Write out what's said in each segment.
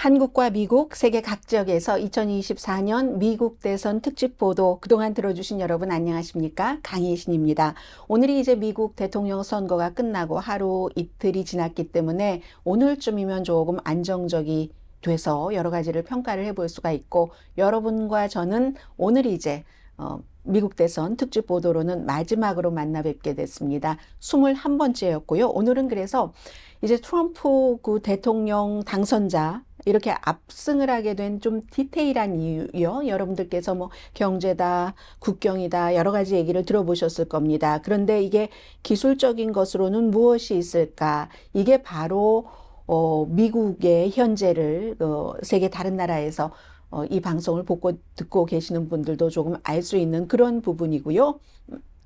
한국과 미국, 세계 각 지역에서 2024년 미국 대선 특집 보도 그동안 들어주신 여러분 안녕하십니까? 강희신입니다. 오늘이 이제 미국 대통령 선거가 끝나고 하루 이틀이 지났기 때문에 오늘쯤이면 조금 안정적이 돼서 여러 가지를 평가를 해볼 수가 있고 여러분과 저는 오늘 이제 미국 대선 특집 보도로는 마지막으로 만나 뵙게 됐습니다. 21번째였고요. 오늘은 그래서 이제 트럼프 그 대통령 당선자 이렇게 압승을 하게 된 좀 디테일한 이유요. 여러분들께서 뭐 경제다, 국경이다 여러 가지 얘기를 들어보셨을 겁니다. 그런데 이게 기술적인 것으로는 무엇이 있을까? 이게 바로 미국의 현재를 세계 다른 나라에서 이 방송을 듣고 계시는 분들도 조금 알 수 있는 그런 부분이고요.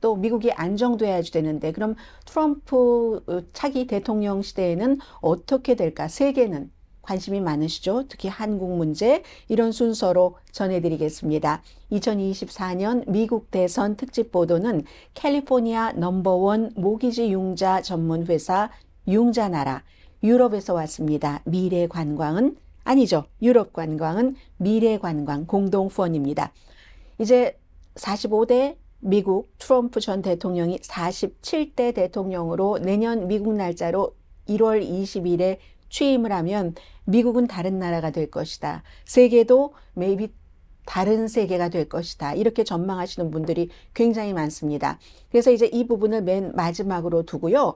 또 미국이 안정돼야지 되는데 그럼 트럼프 차기 대통령 시대에는 어떻게 될까? 세계는 관심이 많으시죠? 특히 한국 문제 이런 순서로 전해드리겠습니다. 2024년 미국 대선 특집 보도는 캘리포니아 넘버원 모기지 융자 전문 회사 융자나라 유럽에서 왔습니다. 미래관광은 아니죠. 유럽관광은 미래관광 공동후원입니다. 이제 45대 미국 트럼프 전 대통령이 47대 대통령으로 내년 미국 날짜로 1월 20일에 취임을 하면 미국은 다른 나라가 될 것이다. 세계도 maybe 다른 세계가 될 것이다. 이렇게 전망하시는 분들이 굉장히 많습니다. 그래서 이제 이 부분을 맨 마지막으로 두고요.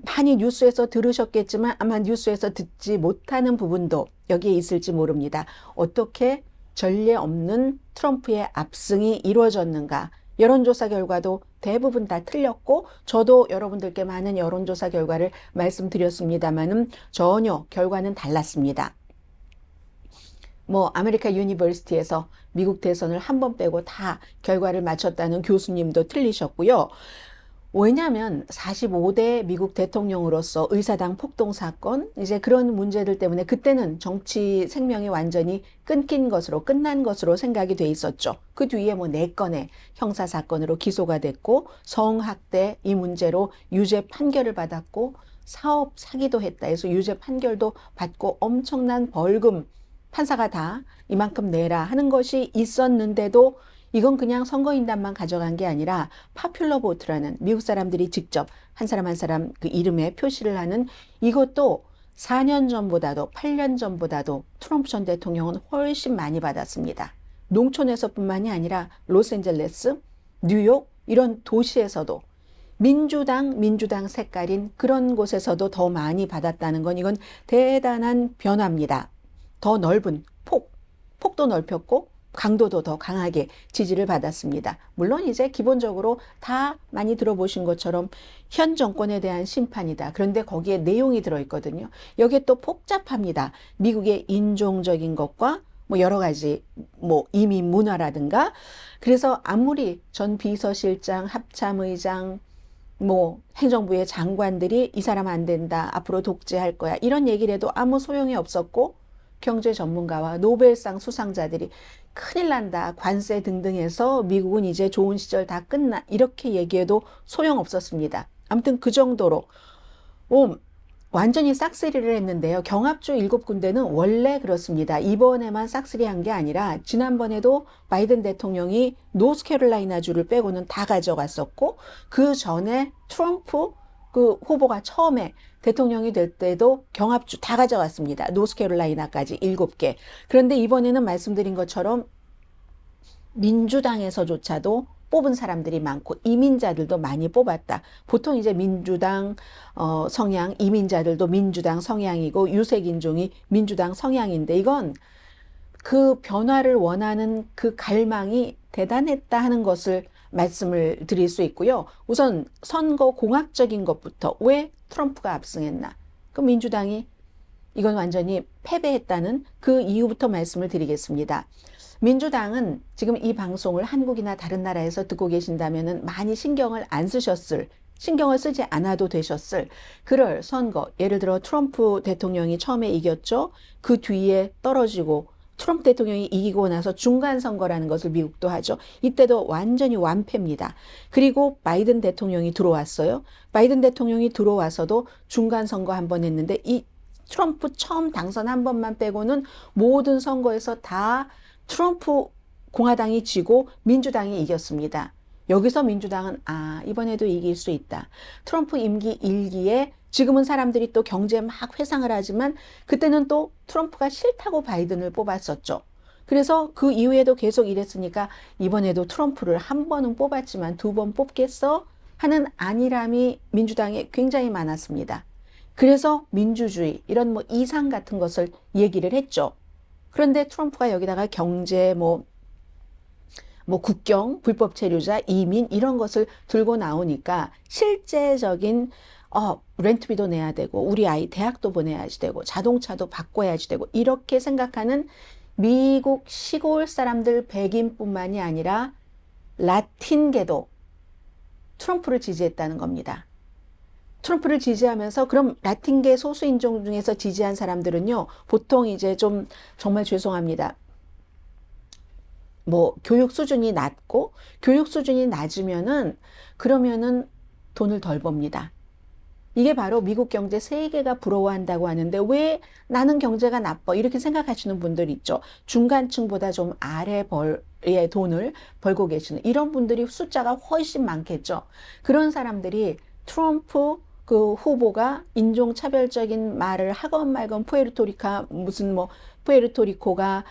많이 뉴스에서 들으셨겠지만 아마 뉴스에서 듣지 못하는 부분도 여기에 있을지 모릅니다. 어떻게 전례 없는 트럼프의 압승이 이루어졌는가? 여론조사 결과도 대부분 다 틀렸고 저도 여러분들께 많은 여론조사 결과를 말씀드렸습니다만은 전혀 결과는 달랐습니다. 뭐 아메리카 유니버시티에서 미국 대선을 한 번 빼고 다 결과를 맞췄다는 교수님도 틀리셨고요. 왜냐하면 45대 미국 대통령으로서 의사당 폭동 사건 이제 그런 문제들 때문에 그때는 정치 생명이 완전히 끊긴 것으로 끝난 것으로 생각이 돼 있었죠. 그 뒤에 뭐 4건의 형사 사건으로 기소가 됐고 성학대 이 문제로 유죄 판결을 받았고 사업 사기도 했다 해서 유죄 판결도 받고 엄청난 벌금 판사가 다 이만큼 내라 하는 것이 있었는데도 이건 그냥 선거인단만 가져간 게 아니라 파퓰러 보트라는 미국 사람들이 직접 한 사람 한 사람 그 이름에 표시를 하는 이것도 4년 전보다도 8년 전보다도 트럼프 전 대통령은 훨씬 많이 받았습니다. 농촌에서뿐만이 아니라 로스앤젤레스, 뉴욕 이런 도시에서도 민주당 색깔인 그런 곳에서도 더 많이 받았다는 건 이건 대단한 변화입니다. 더 넓은 폭도 넓혔고 강도도 더 강하게 지지를 받았습니다. 물론 이제 기본적으로 다 많이 들어보신 것처럼 현 정권에 대한 심판이다. 그런데 거기에 내용이 들어있거든요. 여기에 또 복잡합니다. 미국의 인종적인 것과 뭐 여러 가지 뭐 이민 문화라든가 그래서 아무리 전 비서실장, 합참의장 뭐 행정부의 장관들이 이 사람 안 된다. 앞으로 독재할 거야. 이런 얘기를 해도 아무 소용이 없었고 경제 전문가와 노벨상 수상자들이 큰일 난다. 관세 등등 해서 미국은 이제 좋은 시절 다 끝나. 이렇게 얘기해도 소용없었습니다. 아무튼 그 정도로 완전히 싹쓸이를 했는데요. 경합주 7군데는 원래 그렇습니다. 이번에만 싹쓸이한 게 아니라 지난번에도 바이든 대통령이 노스캐롤라이나주를 빼고는 다 가져갔었고 그 전에 트럼프 그 후보가 처음에 대통령이 될 때도 경합주 다 가져갔습니다. 노스캐롤라이나까지 7개. 그런데 이번에는 말씀드린 것처럼 민주당에서조차도 뽑은 사람들이 많고 이민자들도 많이 뽑았다. 보통 이제 민주당 성향, 이민자들도 민주당 성향이고 유색인종이 민주당 성향인데 이건 그 변화를 원하는 그 갈망이 대단했다 하는 것을 말씀을 드릴 수 있고요. 우선 선거 공학적인 것부터 왜 트럼프가 압승했나? 그 민주당이 이건 완전히 패배했다는 그 이유부터 말씀을 드리겠습니다. 민주당은 지금 이 방송을 한국이나 다른 나라에서 듣고 계신다면 많이 신경을 쓰지 않아도 되셨을 그럴 선거, 예를 들어 트럼프 대통령이 처음에 이겼죠. 그 뒤에 떨어지고 트럼프 대통령이 이기고 나서 중간선거라는 것을 미국도 하죠. 이때도 완전히 완패입니다. 그리고 바이든 대통령이 들어왔어요. 바이든 대통령이 들어와서도 중간선거 한 번 했는데 이 트럼프 처음 당선 한 번만 빼고는 모든 선거에서 다 트럼프 공화당이 지고 민주당이 이겼습니다. 여기서 민주당은 이번에도 이길 수 있다. 트럼프 임기 1기에 지금은 사람들이 또 경제에 막 회상을 하지만 그때는 또 트럼프가 싫다고 바이든을 뽑았었죠. 그래서 그 이후에도 계속 이랬으니까 이번에도 트럼프를 한 번은 뽑았지만 두 번 뽑겠어? 하는 안일함이 민주당에 굉장히 많았습니다. 그래서 민주주의 이런 뭐 이상 같은 것을 얘기를 했죠. 그런데 트럼프가 여기다가 경제 뭐 국경, 불법 체류자, 이민 이런 것을 들고 나오니까 실제적인 렌트비도 내야 되고 우리 아이 대학도 보내야지 되고 자동차도 바꿔야지 되고 이렇게 생각하는 미국 시골 사람들 백인뿐만이 아니라 라틴계도 트럼프를 지지했다는 겁니다. 트럼프를 지지하면서 그럼 라틴계 소수인종 중에서 지지한 사람들은요, 보통 이제 좀 정말 죄송합니다. 뭐 교육 수준이 낮고 교육 수준이 낮으면은 그러면은 돈을 덜 법니다. 이게 바로 미국 경제 세계가 부러워한다고 하는데 왜 나는 경제가 나빠 이렇게 생각하시는 분들 있죠. 중간층보다 좀 아래 벌의 돈을 벌고 계시는 이런 분들이 숫자가 훨씬 많겠죠. 그런 사람들이 트럼프 그 후보가 인종차별적인 말을 하건 말건 푸에르토리코가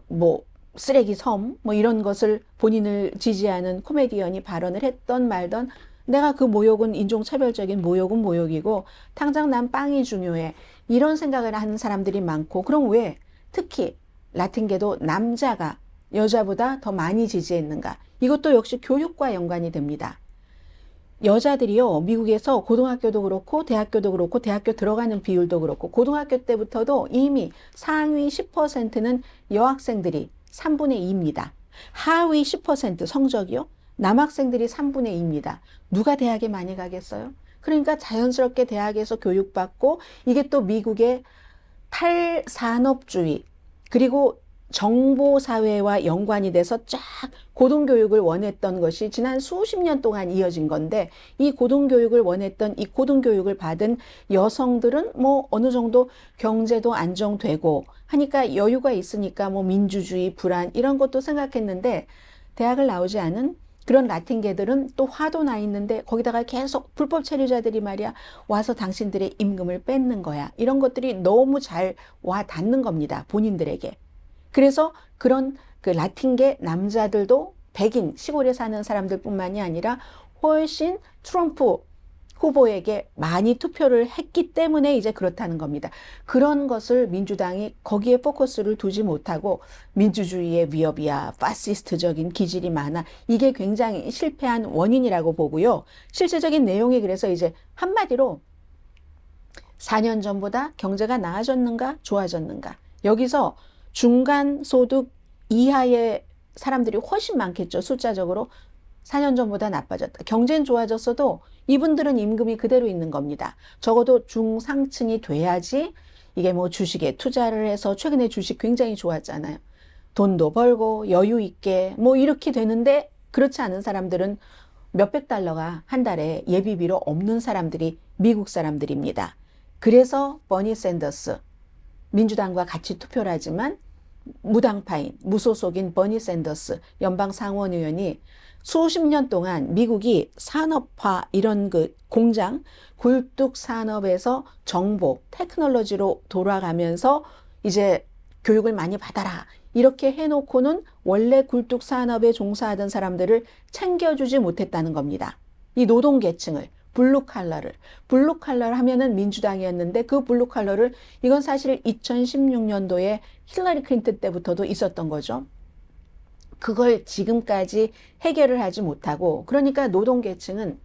뭐 쓰레기 섬 뭐 이런 것을 본인을 지지하는 코미디언이 발언을 했던 말던 내가 그 모욕은 인종차별적인 모욕은 모욕이고 당장 난 빵이 중요해 이런 생각을 하는 사람들이 많고 그럼 왜 특히 라틴계도 남자가 여자보다 더 많이 지지했는가 이것도 역시 교육과 연관이 됩니다. 여자들이요 미국에서 고등학교도 그렇고 대학교 들어가는 비율도 그렇고 고등학교 때부터도 이미 상위 10%는 여학생들이 3분의 2입니다. 하위 10% 성적이요. 남학생들이 3분의 2입니다. 누가 대학에 많이 가겠어요? 그러니까 자연스럽게 대학에서 교육받고 이게 또 미국의 탈산업주의 그리고 정보사회와 연관이 돼서 쫙 고등교육을 원했던 것이 지난 수십 년 동안 이어진 건데 이 고등교육을 원했던 이 고등교육을 받은 여성들은 뭐 어느 정도 경제도 안정되고 하니까 여유가 있으니까 뭐 민주주의, 불안 이런 것도 생각했는데 대학을 나오지 않은 그런 라틴계들은 또 화도 나 있는데 거기다가 계속 불법 체류자들이 말이야 와서 당신들의 임금을 뺏는 거야. 이런 것들이 너무 잘 와 닿는 겁니다. 본인들에게. 그래서 그런 그 라틴계 남자들도 백인 시골에 사는 사람들뿐만이 아니라 훨씬 트럼프 후보에게 많이 투표를 했기 때문에 이제 그렇다는 겁니다. 그런 것을 민주당이 거기에 포커스를 두지 못하고 민주주의의 위협이야, 파시스트적인 기질이 많아. 이게 굉장히 실패한 원인이라고 보고요. 실질적인 내용이 그래서 이제 한마디로 4년 전보다 경제가 나아졌는가, 좋아졌는가. 여기서 중간 소득 이하의 사람들이 훨씬 많겠죠. 숫자적으로 4년 전보다 나빠졌다. 경제는 좋아졌어도 이분들은 임금이 그대로 있는 겁니다. 적어도 중상층이 돼야지 이게 뭐 주식에 투자를 해서 최근에 주식 굉장히 좋았잖아요. 돈도 벌고 여유 있게 뭐 이렇게 되는데 그렇지 않은 사람들은 몇백 달러가 한 달에 예비비로 없는 사람들이 미국 사람들입니다. 그래서 버니 샌더스 민주당과 같이 투표를 하지만 무당파인, 무소속인 버니 샌더스 연방 상원 의원이 수십 년 동안 미국이 산업화 이런 그 공장, 굴뚝 산업에서 정보, 테크놀로지로 돌아가면서 이제 교육을 많이 받아라. 이렇게 해놓고는 원래 굴뚝 산업에 종사하던 사람들을 챙겨주지 못했다는 겁니다. 이 노동계층을. 블루칼라를 하면은 민주당이었는데 그 블루칼라를 이건 사실 2016년도에 힐러리 클린턴 때부터도 있었던 거죠. 그걸 지금까지 해결을 하지 못하고 그러니까 노동계층은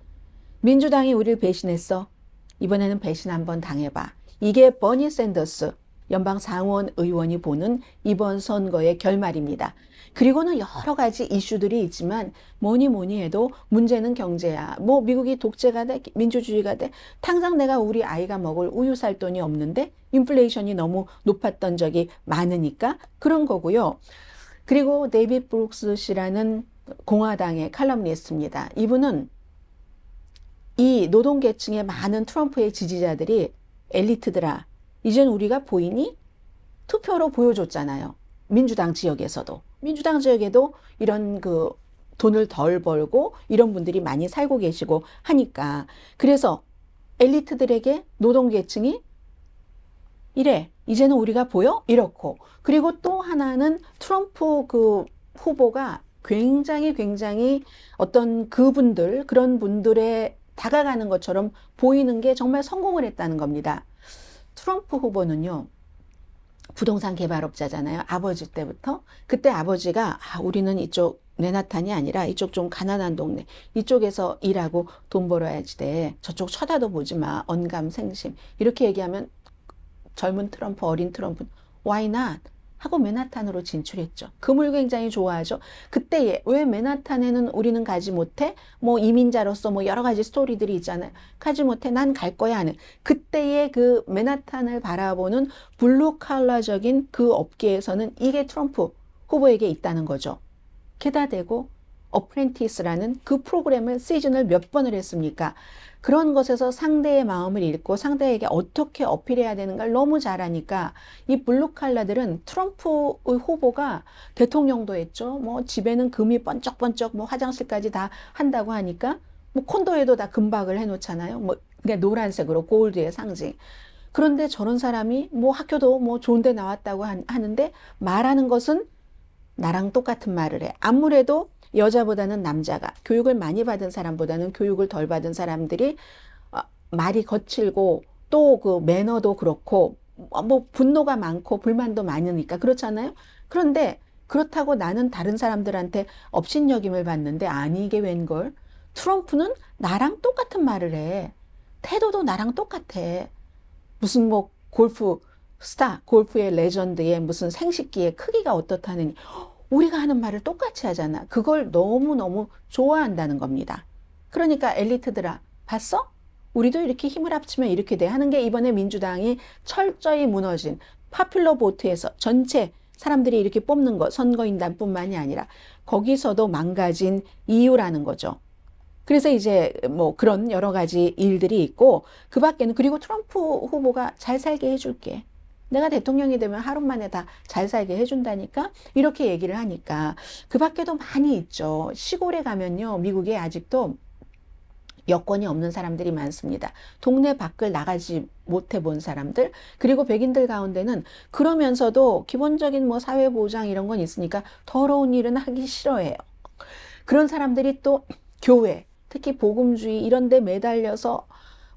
민주당이 우리를 배신했어. 이번에는 배신 한번 당해봐. 이게 버니 샌더스 연방 상원 의원이 보는 이번 선거의 결말입니다. 그리고는 여러 가지 이슈들이 있지만 뭐니 해도 문제는 경제야. 뭐 미국이 독재가 돼, 민주주의가 돼. 당장 내가 우리 아이가 먹을 우유 살 돈이 없는데 인플레이션이 너무 높았던 적이 많으니까 그런 거고요. 그리고 데이빗 브룩스 씨라는 공화당의 칼럼니스트입니다. 이분은 이 노동계층의 많은 트럼프의 지지자들이 엘리트들아 이젠 우리가 보이니? 투표로 보여줬잖아요. 민주당 지역에서도. 민주당 지역에도 이런 그 돈을 덜 벌고 이런 분들이 많이 살고 계시고 하니까. 그래서 엘리트들에게 노동계층이 이래. 이제는 우리가 보여? 이렇고. 그리고 또 하나는 트럼프 그 후보가 굉장히 어떤 그분들, 그런 분들에 다가가는 것처럼 보이는 게 정말 성공을 했다는 겁니다. 트럼프 후보는요, 부동산 개발업자잖아요. 아버지 때부터. 그때 아버지가 우리는 이쪽 맨하탄이 아니라 이쪽 좀 가난한 동네, 이쪽에서 일하고 돈 벌어야지 돼. 저쪽 쳐다도 보지 마. 언감생심. 이렇게 얘기하면 젊은 트럼프, 어린 트럼프, why not? 하고 맨하탄으로 진출했죠. 금을 굉장히 좋아하죠. 그때 왜 맨하탄에는 우리는 가지 못해? 뭐 이민자로서 뭐 여러 가지 스토리들이 있잖아요. 가지 못해. 난 갈 거야 하는. 그때의 그 맨하탄을 바라보는 블루 칼라적인 그 업계에서는 이게 트럼프 후보에게 있다는 거죠. 게다 대고 어프렌티스라는 그 프로그램을 시즌을 몇 번을 했습니까? 그런 것에서 상대의 마음을 읽고 상대에게 어떻게 어필해야 되는가를 너무 잘하니까 이 블루칼라들은 트럼프 후보가 대통령도 했죠. 뭐 집에는 금이 번쩍번쩍 뭐 화장실까지 다 한다고 하니까 뭐 콘도에도 다 금박을 해놓잖아요. 뭐 그러니까 노란색으로 골드의 상징. 그런데 저런 사람이 뭐 학교도 뭐 좋은 데 나왔다고 하는데 말하는 것은 나랑 똑같은 말을 해. 아무래도 여자보다는 남자가 교육을 많이 받은 사람보다는 교육을 덜 받은 사람들이 말이 거칠고 또 그 매너도 그렇고 뭐 분노가 많고 불만도 많으니까 그렇잖아요. 그런데 그렇다고 나는 다른 사람들한테 업신여김을 받는데 아니 이게 웬걸? 트럼프는 나랑 똑같은 말을 해. 태도도 나랑 똑같아. 무슨 뭐 골프 스타, 골프의 레전드의 무슨 생식기의 크기가 어떻다느니 우리가 하는 말을 똑같이 하잖아. 그걸 너무너무 좋아한다는 겁니다. 그러니까 엘리트들아, 봤어? 우리도 이렇게 힘을 합치면 이렇게 돼 하는 게 이번에 민주당이 철저히 무너진 파퓰러 보트에서 전체 사람들이 이렇게 뽑는 거, 선거인단뿐만이 아니라 거기서도 망가진 이유라는 거죠. 그래서 이제 뭐 그런 여러 가지 일들이 있고 그 밖에는 그리고 트럼프 후보가 잘 살게 해줄게. 내가 대통령이 되면 하루 만에 다 잘 살게 해준다니까 이렇게 얘기를 하니까 그 밖에도 많이 있죠. 시골에 가면요. 미국에 아직도 여권이 없는 사람들이 많습니다. 동네 밖을 나가지 못해 본 사람들 그리고 백인들 가운데는 그러면서도 기본적인 뭐 사회보장 이런 건 있으니까 더러운 일은 하기 싫어해요. 그런 사람들이 또 교회 특히 복음주의 이런 데 매달려서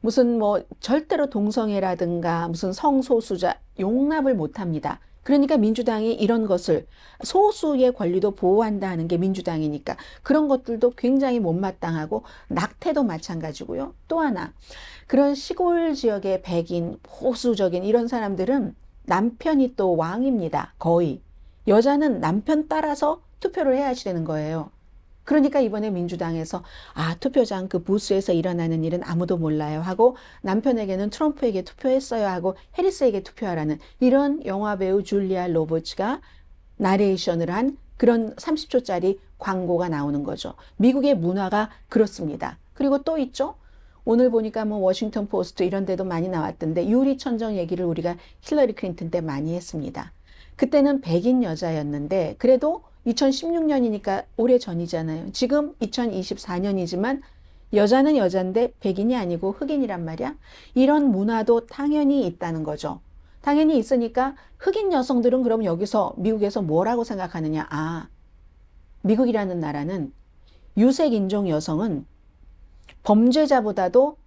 무슨 뭐 절대로 동성애라든가 무슨 성소수자 용납을 못합니다. 그러니까 민주당이 이런 것을 소수의 권리도 보호한다 하는 게 민주당이니까 그런 것들도 굉장히 못마땅하고 낙태도 마찬가지고요. 또 하나 그런 시골 지역의 백인 보수적인 이런 사람들은 남편이 또 왕입니다. 거의. 여자는 남편 따라서 투표를 해야 되는 거예요. 그러니까 이번에 민주당에서 투표장 그 부스에서 일어나는 일은 아무도 몰라요 하고 남편에게는 트럼프에게 투표했어요 하고 해리스에게 투표하라는 이런 영화배우 줄리아 로버츠가 나레이션을 한 그런 30초짜리 광고가 나오는 거죠. 미국의 문화가 그렇습니다. 그리고 또 있죠. 오늘 보니까 뭐 워싱턴 포스트 이런 데도 많이 나왔던데 유리천정 얘기를 우리가 힐러리 클린턴 때 많이 했습니다. 그때는 백인 여자였는데 그래도 2016년이니까 오래 전이잖아요. 지금 2024년이지만 여자는 여잔데 백인이 아니고 흑인이란 말이야. 이런 문화도 당연히 있다는 거죠. 당연히 있으니까 흑인 여성들은 그럼 여기서 미국에서 뭐라고 생각하느냐. 미국이라는 나라는 유색인종 여성은 범죄자보다도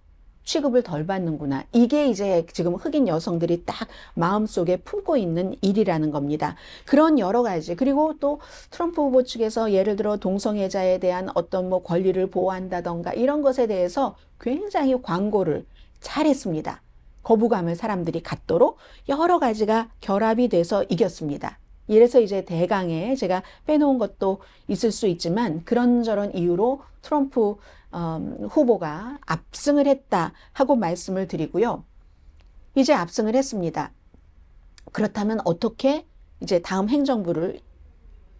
취급을 덜 받는구나. 이게 이제 지금 흑인 여성들이 딱 마음속에 품고 있는 일이라는 겁니다. 그런 여러 가지 그리고 또 트럼프 후보 측에서 예를 들어 동성애자에 대한 어떤 뭐 권리를 보호한다던가 이런 것에 대해서 굉장히 광고를 잘했습니다. 거부감을 사람들이 갖도록 여러 가지가 결합이 돼서 이겼습니다. 이래서 이제 대강에 제가 빼놓은 것도 있을 수 있지만 그런저런 이유로 트럼프 후보가 압승을 했다 하고 말씀을 드리고요. 이제 압승을 했습니다. 그렇다면 어떻게 이제 다음 행정부를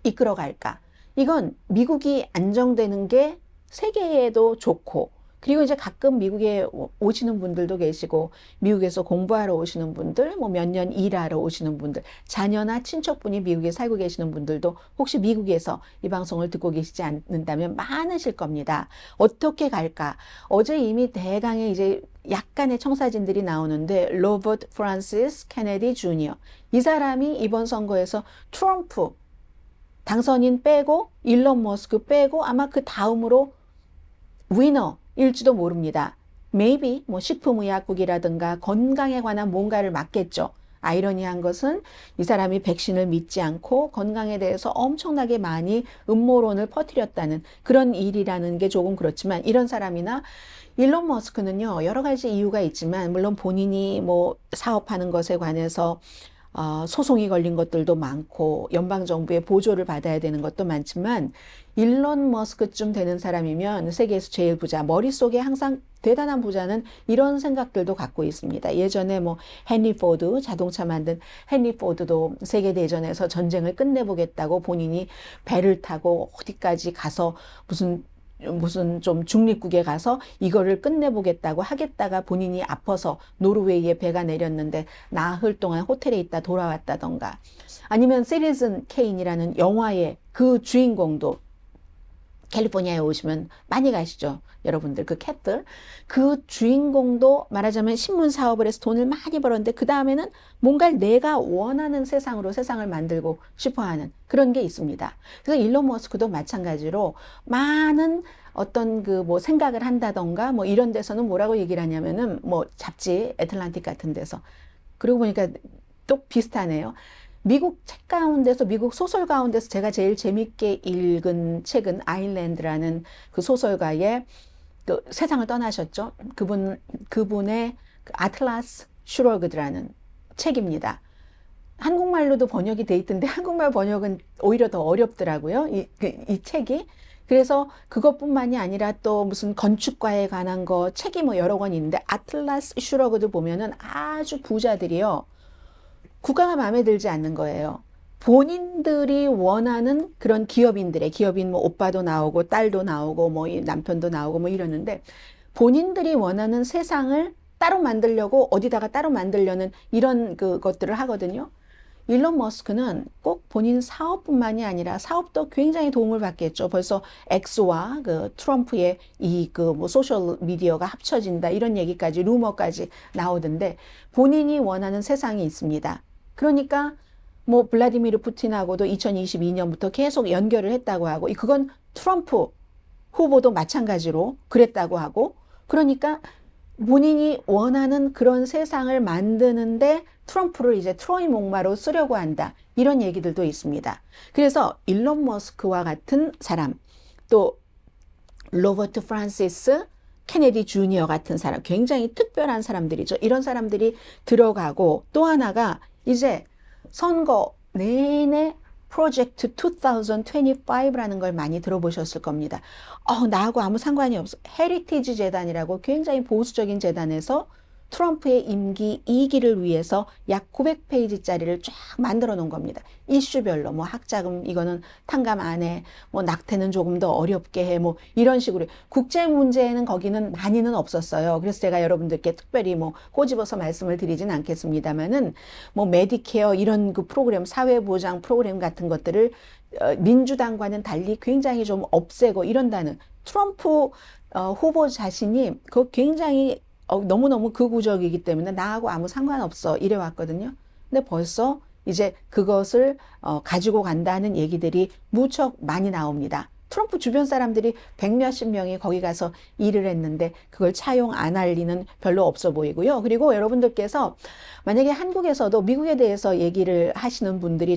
이끌어 갈까? 이건 미국이 안정되는 게 세계에도 좋고 그리고 이제 가끔 미국에 오시는 분들도 계시고, 미국에서 공부하러 오시는 분들, 뭐 몇 년 일하러 오시는 분들, 자녀나 친척분이 미국에 살고 계시는 분들도 혹시 미국에서 이 방송을 듣고 계시지 않는다면 많으실 겁니다. 어떻게 갈까? 어제 이미 대강의 이제 약간의 청사진들이 나오는데, 로버트 프란시스 케네디 주니어. 이 사람이 이번 선거에서 트럼프 당선인 빼고, 일론 머스크 빼고, 아마 그 다음으로 위너일지도 모릅니다. Maybe 뭐 식품의약국이라든가 건강에 관한 뭔가를 맡겠죠. 아이러니한 것은 이 사람이 백신을 믿지 않고 건강에 대해서 엄청나게 많이 음모론을 퍼뜨렸다는 그런 일이라는 게 조금 그렇지만, 이런 사람이나 일론 머스크는요, 여러 가지 이유가 있지만, 물론 본인이 뭐 사업하는 것에 관해서 소송이 걸린 것들도 많고 연방정부의 보조를 받아야 되는 것도 많지만, 일론 머스크쯤 되는 사람이면 세계에서 제일 부자, 머릿속에 항상 대단한 부자는 이런 생각들도 갖고 있습니다. 예전에 뭐 헨리 포드, 자동차 만든 헨리 포드도 세계대전에서 전쟁을 끝내보겠다고 본인이 배를 타고 어디까지 가서 무슨 좀 중립국에 가서 이거를 끝내보겠다고 하겠다가 본인이 아파서 노르웨이에 배가 내렸는데 나흘 동안 호텔에 있다 돌아왔다던가, 아니면 시리즌 케인이라는 영화의 그 주인공도 캘리포니아에 오시면 많이 가시죠. 여러분들 그 캣들. 그 주인공도 말하자면 신문 사업을 해서 돈을 많이 벌었는데 그 다음에는 뭔가 내가 원하는 세상으로 세상을 만들고 싶어하는 그런 게 있습니다. 그래서 일론 머스크도 마찬가지로 많은 어떤 그 뭐 생각을 한다던가 뭐 이런 데서는 뭐라고 얘기를 하냐면은 뭐 잡지 애틀란틱 같은 데서, 그러고 보니까 또 비슷하네요. 미국 책 가운데서, 미국 소설 가운데서 제가 제일 재밌게 읽은 책은 아일랜드라는 그 소설가의 그 세상을 떠나셨죠. 그분의 그 아틀라스 슈러그드라는 책입니다. 한국말로도 번역이 돼 있던데 한국말 번역은 오히려 더 어렵더라고요. 이 책이. 그래서 그것뿐만이 아니라 또 무슨 건축과에 관한 거 책이 뭐 여러 권 있는데, 아틀라스 슈러그드 보면은 아주 부자들이요, 국가가 마음에 들지 않는 거예요. 본인들이 원하는 그런 기업인 뭐 오빠도 나오고 딸도 나오고 뭐 남편도 나오고 뭐 이러는데, 본인들이 원하는 세상을 따로 만들려고 어디다가 따로 만들려는 이런 것들을 하거든요. 일론 머스크는 꼭 본인 사업뿐만이 아니라, 사업도 굉장히 도움을 받겠죠. 벌써 X와 그 트럼프의 이 그 뭐 소셜 미디어가 합쳐진다 이런 얘기까지, 루머까지 나오던데, 본인이 원하는 세상이 있습니다. 그러니까 뭐 블라디미르 푸틴하고도 2022년부터 계속 연결을 했다고 하고, 그건 트럼프 후보도 마찬가지로 그랬다고 하고, 그러니까 본인이 원하는 그런 세상을 만드는데 트럼프를 이제 트로이 목마로 쓰려고 한다, 이런 얘기들도 있습니다. 그래서 일론 머스크와 같은 사람, 또 로버트 프란시스 케네디 주니어 같은 사람, 굉장히 특별한 사람들이죠. 이런 사람들이 들어가고, 또 하나가 이제 선거 내내 프로젝트 2025라는 걸 많이 들어보셨을 겁니다. 나하고 아무 상관이 없어. 헤리티지 재단이라고 굉장히 보수적인 재단에서 트럼프의 임기 2기를 위해서 약 900페이지짜리를 쫙 만들어 놓은 겁니다. 이슈별로 뭐 학자금 이거는 탕감 안 해, 뭐 낙태는 조금 더 어렵게 해, 뭐 이런 식으로. 국제 문제에는 거기는 많이는 없었어요. 그래서 제가 여러분들께 특별히 뭐 꼬집어서 말씀을 드리진 않겠습니다만은, 뭐 메디케어 이런 그 프로그램, 사회보장 프로그램 같은 것들을 민주당과는 달리 굉장히 좀 없애고 이런다는, 트럼프 후보 자신이 그 굉장히 너무너무 극우적이기 때문에 나하고 아무 상관없어 이래 왔거든요. 근데 벌써 이제 그것을 가지고 간다는 얘기들이 무척 많이 나옵니다. 트럼프 주변 사람들이 백몇십 명이 거기 가서 일을 했는데 그걸 차용 안 할 리는 별로 없어 보이고요. 그리고 여러분들께서 만약에 한국에서도 미국에 대해서 얘기를 하시는 분들이,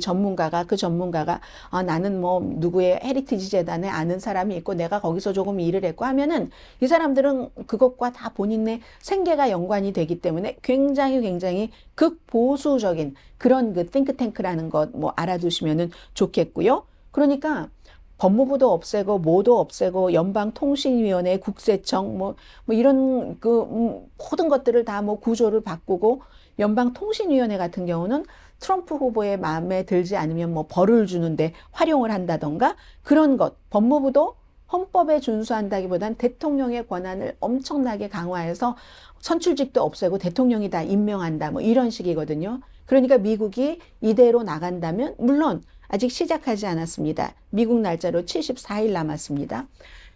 그 전문가가 나는 뭐 누구의 헤리티지 재단에 아는 사람이 있고 내가 거기서 조금 일을 했고 하면은, 이 사람들은 그것과 다 본인의 생계가 연관이 되기 때문에 굉장히 극보수적인 그런 그 띵크탱크라는 것 뭐 알아두시면은 좋겠고요. 그러니까 법무부도 없애고 뭐도 없애고 연방통신위원회, 국세청 뭐 이런 모든 것들을 다 뭐 구조를 바꾸고, 연방통신위원회 같은 경우는 트럼프 후보의 마음에 들지 않으면 뭐 벌을 주는데 활용을 한다던가 그런 것, 법무부도 헌법에 준수한다기보단 대통령의 권한을 엄청나게 강화해서 선출직도 없애고 대통령이 다 임명한다. 뭐 이런 식이거든요. 그러니까 미국이 이대로 나간다면 물론 아직 시작하지 않았습니다. 미국 날짜로 74일 남았습니다.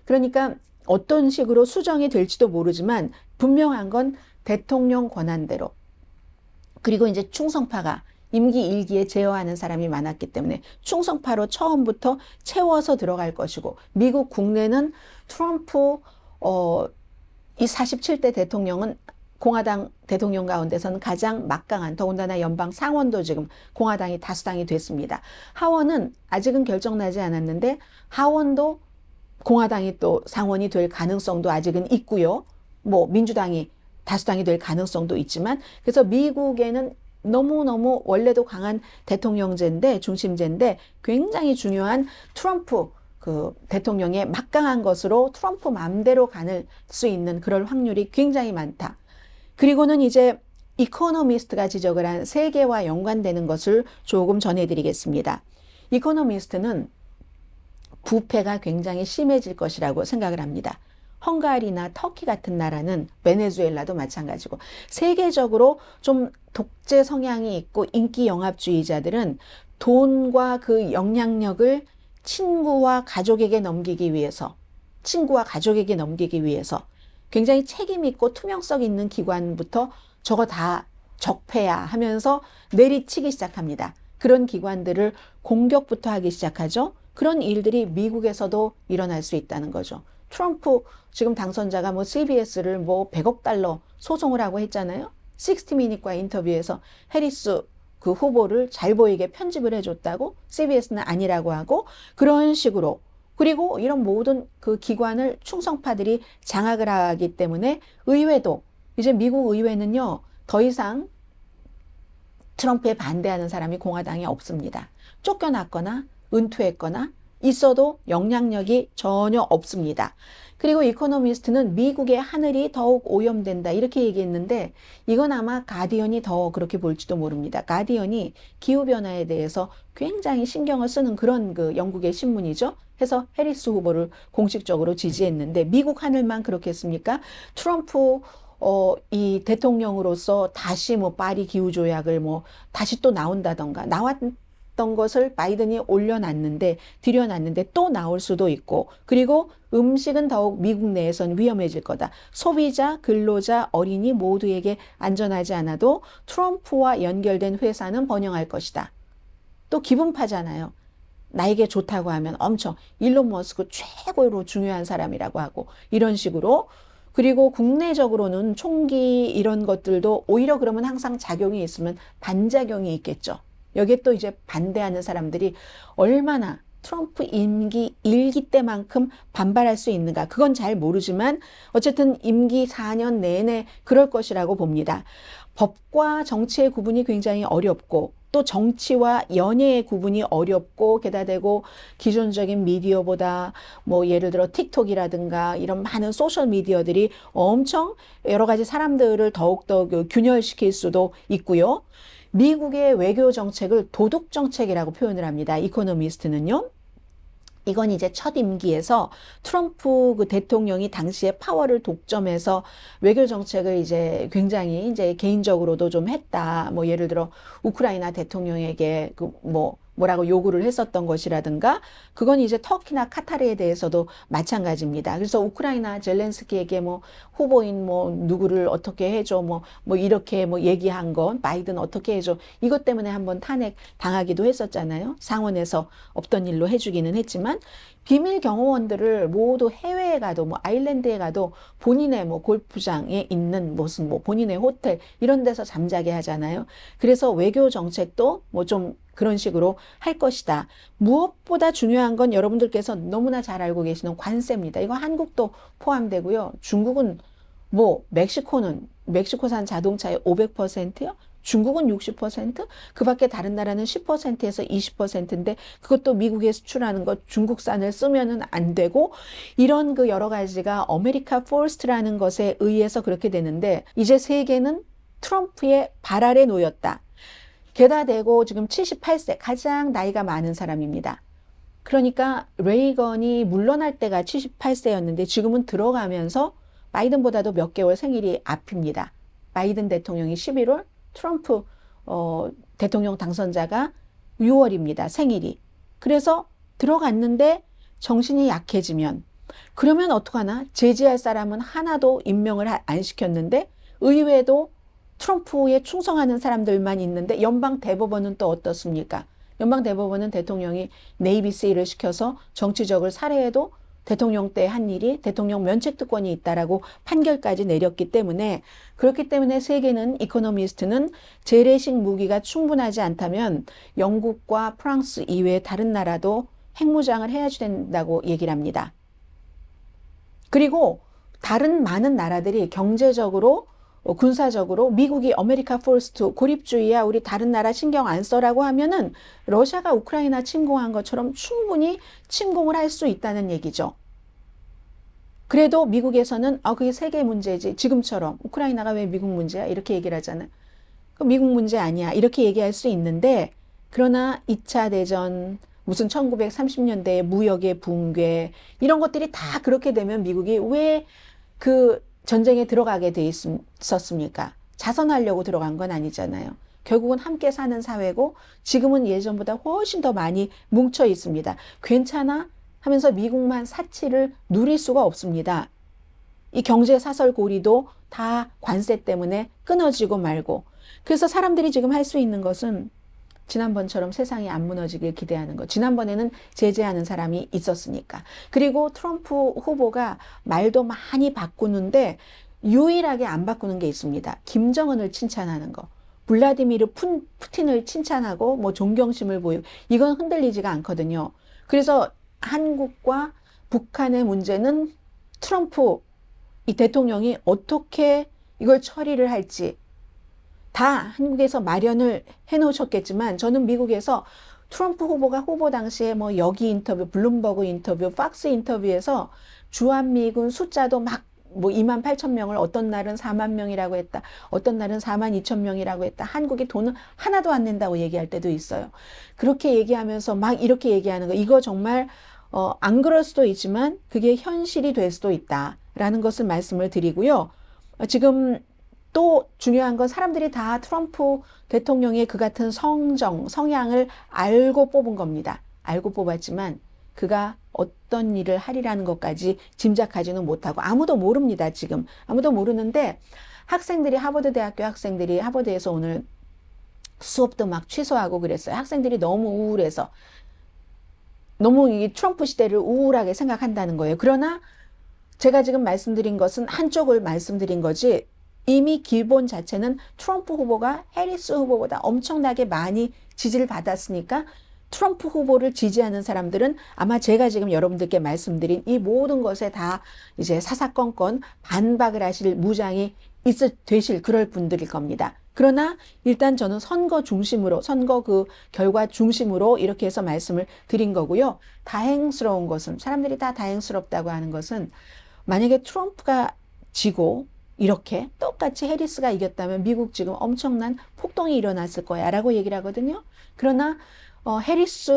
그러니까 어떤 식으로 수정이 될지도 모르지만 분명한 건 대통령 권한대로 그리고 이제 충성파가 임기 1기에 제어하는 사람이 많았기 때문에 충성파로 처음부터 채워서 들어갈 것이고 미국 국내는 트럼프 이 47대 대통령은 공화당 대통령 가운데서는 가장 막강한 더군다나 연방 상원도 지금 공화당이 다수당이 됐습니다. 하원은 아직은 결정나지 않았는데 하원도 공화당이 또 상원이 될 가능성도 아직은 있고요. 뭐 민주당이 다수당이 될 가능성도 있지만 그래서 미국에는 너무너무 원래도 강한 대통령제인데 중심제인데 굉장히 중요한 트럼프 그 대통령의 막강한 것으로 트럼프 맘대로 가는 수 있는 그럴 확률이 굉장히 많다. 그리고는 이제 이코노미스트가 지적을 한 세계와 연관되는 것을 조금 전해드리겠습니다. 이코노미스트는 부패가 굉장히 심해질 것이라고 생각을 합니다. 헝가리나 터키 같은 나라는 베네수엘라도 마찬가지고 세계적으로 좀 독재 성향이 있고 인기 영합주의자들은 돈과 그 영향력을 친구와 가족에게 넘기기 위해서 굉장히 책임 있고 투명성 있는 기관부터 저거 다 적폐야 하면서 내리치기 시작합니다. 그런 기관들을 공격부터 하기 시작하죠. 그런 일들이 미국에서도 일어날 수 있다는 거죠. 트럼프 지금 당선자가 뭐 CBS를 뭐 100억 달러 소송을 하고 했잖아요. 60미닛과 인터뷰에서 해리스 그 후보를 잘 보이게 편집을 해줬다고 CBS는 아니라고 하고 그런 식으로 그리고 이런 모든 그 기관을 충성파들이 장악을 하기 때문에 의회도 이제 미국 의회는요 더 이상 트럼프에 반대하는 사람이 공화당에 없습니다. 쫓겨났거나 은퇴했거나 있어도 영향력이 전혀 없습니다. 그리고 이코노미스트는 미국의 하늘이 더욱 오염된다 이렇게 얘기했는데 이건 아마 가디언이 더 그렇게 볼지도 모릅니다. 가디언이 기후변화에 대해서 굉장히 신경을 쓰는 그런 그 영국의 신문이죠. 해서 해리스 후보를 공식적으로 지지했는데 미국 하늘만 그렇겠습니까? 트럼프 이 대통령으로서 다시 뭐 파리 기후조약을 뭐 다시 또 나온다던가 나왔던 것을 바이든이 들여놨는데 또 나올 수도 있고 그리고 음식은 더욱 미국 내에선 위험해질 거다. 소비자, 근로자, 어린이 모두에게 안전하지 않아도 트럼프와 연결된 회사는 번영할 것이다. 또 기분파잖아요. 나에게 좋다고 하면 엄청 일론 머스크 최고로 중요한 사람이라고 하고 이런 식으로 그리고 국내적으로는 총기 이런 것들도 오히려 그러면 항상 작용이 있으면 반작용이 있겠죠. 여기에 또 이제 반대하는 사람들이 얼마나 트럼프 임기 1기 때만큼 반발할 수 있는가 그건 잘 모르지만 어쨌든 임기 4년 내내 그럴 것이라고 봅니다. 법과 정치의 구분이 굉장히 어렵고 또 정치와 연예의 구분이 어렵고 게다 대고 기존적인 미디어보다 뭐 예를 들어 틱톡이라든가 이런 많은 소셜 미디어들이 엄청 여러 가지 사람들을 더욱더 균열시킬 수도 있고요. 미국의 외교 정책을 도둑 정책이라고 표현을 합니다. 이코노미스트는요. 이건 이제 첫 임기에서 트럼프 그 대통령이 당시에 파워를 독점해서 외교 정책을 이제 굉장히 이제 개인적으로도 좀 했다. 뭐 예를 들어 우크라이나 대통령에게 그 뭐라고 요구를 했었던 것이라든가 그건 이제 터키나 카타르에 대해서도 마찬가지입니다. 그래서 우크라이나 젤렌스키에게 뭐 후보인 뭐 누구를 어떻게 해줘 뭐 이렇게 뭐 얘기한 건 바이든 어떻게 해줘 이것 때문에 한번 탄핵 당하기도 했었잖아요. 상원에서 없던 일로 해주기는 했지만 비밀 경호원들을 모두 해외에 가도 뭐 아일랜드에 가도 본인의 뭐 골프장에 있는 무슨 뭐 본인의 호텔 이런 데서 잠자게 하잖아요. 그래서 외교 정책도 뭐 좀 그런 식으로 할 것이다. 무엇보다 중요한 건 여러분들께서 너무나 잘 알고 계시는 관세입니다. 이거 한국도 포함되고요. 중국은 뭐 멕시코산 자동차의 500%요? 중국은 60%? 그 밖에 다른 나라는 10%에서 20%인데 그것도 미국에 수출하는 것 중국산을 쓰면은 안 되고 이런 그 여러 가지가 아메리카 퍼스트라는 것에 의해서 그렇게 되는데 이제 세계는 트럼프의 발 아래 놓였다. 게다 대고 지금 78세 가장 나이가 많은 사람입니다. 그러니까 레이건이 물러날 때가 78세였는데 지금은 들어가면서 바이든보다도 몇 개월 생일이 앞입니다. 바이든 대통령이 11월, 트럼프 대통령 당선자가 6월입니다. 생일이. 그래서 들어갔는데 정신이 약해지면 그러면 어떡하나? 제지할 사람은 하나도 임명을 안 시켰는데 의회도 트럼프에 충성하는 사람들만 있는데 연방 대법원은 또 어떻습니까? 연방 대법원은 대통령이 네이비 세일을 시켜서 정치적을 살해해도 대통령 때 한 일이 대통령 면책특권이 있다라고 판결까지 내렸기 때문에 그렇기 때문에 세계는 이코노미스트는 재래식 무기가 충분하지 않다면 영국과 프랑스 이외의 다른 나라도 핵무장을 해야 된다고 얘기를 합니다. 그리고 다른 많은 나라들이 경제적으로 군사적으로 미국이 아메리카 퍼스트 고립주의야 우리 다른 나라 신경 안 써라고 하면은 러시아가 우크라이나 침공한 것처럼 충분히 침공을 할 수 있다는 얘기죠. 그래도 미국에서는 그게 세계 문제지 지금처럼 우크라이나가 왜 미국 문제야 이렇게 얘기를 하잖아요. 그 미국 문제 아니야 이렇게 얘기할 수 있는데 그러나 2차 대전 무슨 1930년대의 무역의 붕괴 이런 것들이 다 그렇게 되면 미국이 왜 그 전쟁에 들어가게 돼 있었습니까? 자선하려고 들어간 건 아니잖아요. 결국은 함께 사는 사회고 지금은 예전보다 훨씬 더 많이 뭉쳐 있습니다. 괜찮아? 하면서 미국만 사치를 누릴 수가 없습니다. 이 경제 사설고리도 다 관세 때문에 끊어지고 말고 그래서 사람들이 지금 할 수 있는 것은 지난번처럼 세상이 안 무너지길 기대하는 것. 지난번에는 제재하는 사람이 있었으니까. 그리고 트럼프 후보가 말도 많이 바꾸는데 유일하게 안 바꾸는 게 있습니다. 김정은을 칭찬하는 거. 블라디미르 푸틴을 칭찬하고 뭐 존경심을 보이고 이건 흔들리지가 않거든요. 그래서 한국과 북한의 문제는 트럼프 이 대통령이 어떻게 이걸 처리를 할지 다 한국에서 마련을 해놓으셨겠지만 저는 미국에서 트럼프 후보가 후보 당시에 뭐 여기 인터뷰, 블룸버그 인터뷰, 팍스 인터뷰에서 주한미군 숫자도 막 뭐 2만 8천 명을 어떤 날은 4만 명이라고 했다. 어떤 날은 4만 2천 명이라고 했다. 한국이 돈은 하나도 안 낸다고 얘기할 때도 있어요. 그렇게 얘기하면서 막 이렇게 얘기하는 거 이거 정말 안 그럴 수도 있지만 그게 현실이 될 수도 있다라는 것을 말씀을 드리고요. 지금 또 중요한 건 사람들이 다 트럼프 대통령의 그 같은 성향을 알고 뽑은 겁니다. 알고 뽑았지만 그가 어떤 일을 하리라는 것까지 짐작하지는 못하고 아무도 모릅니다. 지금 아무도 모르는데 학생들이 하버드 대학교 학생들이 하버드에서 오늘 수업도 막 취소하고 그랬어요. 학생들이 너무 우울해서 너무 이 트럼프 시대를 우울하게 생각한다는 거예요. 그러나 제가 지금 말씀드린 것은 한쪽을 말씀드린 거지 이미 기본 자체는 트럼프 후보가 해리스 후보보다 엄청나게 많이 지지를 받았으니까 트럼프 후보를 지지하는 사람들은 아마 제가 지금 여러분들께 말씀드린 이 모든 것에 다 이제 사사건건 반박을 하실 무장이 되실 그럴 분들일 겁니다. 그러나 일단 저는 선거 중심으로 선거 그 결과 중심으로 이렇게 해서 말씀을 드린 거고요. 다행스러운 것은 사람들이 다 다행스럽다고 하는 것은 만약에 트럼프가 지고 이렇게 똑같이 해리스가 이겼다면 미국 지금 엄청난 폭동이 일어났을 거야 라고 얘기를 하거든요. 그러나 해리스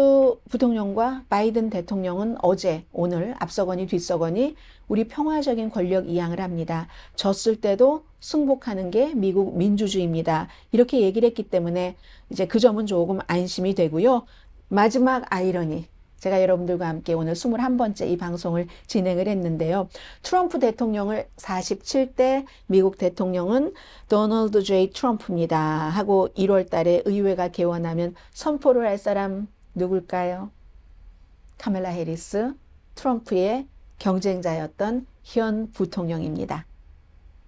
부통령과 바이든 대통령은 어제 오늘 앞서거니 뒤서거니 우리 평화적인 권력 이양을 합니다. 졌을 때도 승복하는 게 미국 민주주의입니다. 이렇게 얘기를 했기 때문에 이제 그 점은 조금 안심이 되고요. 마지막 아이러니 제가 여러분들과 함께 오늘 21번째 이 방송을 진행을 했는데요. 트럼프 대통령을 47대 미국 대통령은 도널드 J. 트럼프입니다. 하고 1월 달에 의회가 개원하면 선포를 할 사람 누굴까요? 카멜라 해리스, 트럼프의 경쟁자였던 현 부통령입니다.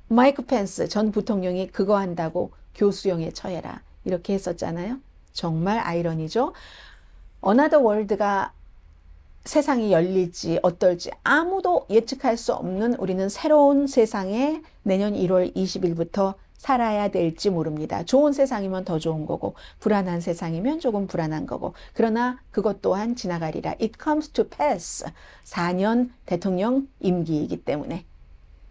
마이크 펜스 전 부통령이 그거 한다고 교수형에 처해라. 이렇게 했었잖아요. 정말 아이러니죠. 어나더 월드가 세상이 열릴지 어떨지 아무도 예측할 수 없는 우리는 새로운 세상에 내년 1월 20일부터 살아야 될지 모릅니다. 좋은 세상이면 더 좋은 거고 불안한 세상이면 조금 불안한 거고 그러나 그것 또한 지나가리라. It comes to pass. 4년 대통령 임기이기 때문에.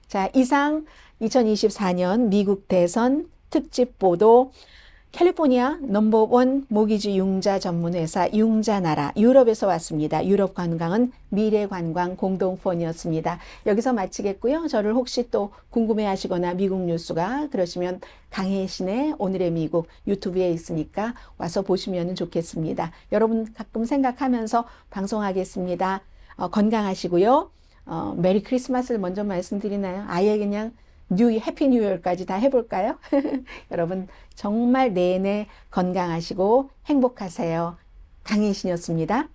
자, 이상 2024년 미국 대선 특집 보도 캘리포니아 넘버원 모기지 융자 전문 회사 융자나라 유럽에서 왔습니다. 유럽 관광은 미래 관광 공동폰이었습니다. 여기서 마치겠고요. 저를 혹시 또 궁금해 하시거나 미국 뉴스가 그러시면 강혜신의 오늘의 미국 유튜브에 있으니까 와서 보시면 좋겠습니다. 여러분 가끔 생각하면서 방송하겠습니다. 건강하시고요. 메리 크리스마스를 먼저 말씀드리나요? 아예 그냥 해피 뉴 이어까지 다 해볼까요? 여러분 정말 내내 건강하시고 행복하세요. 강혜신이었습니다.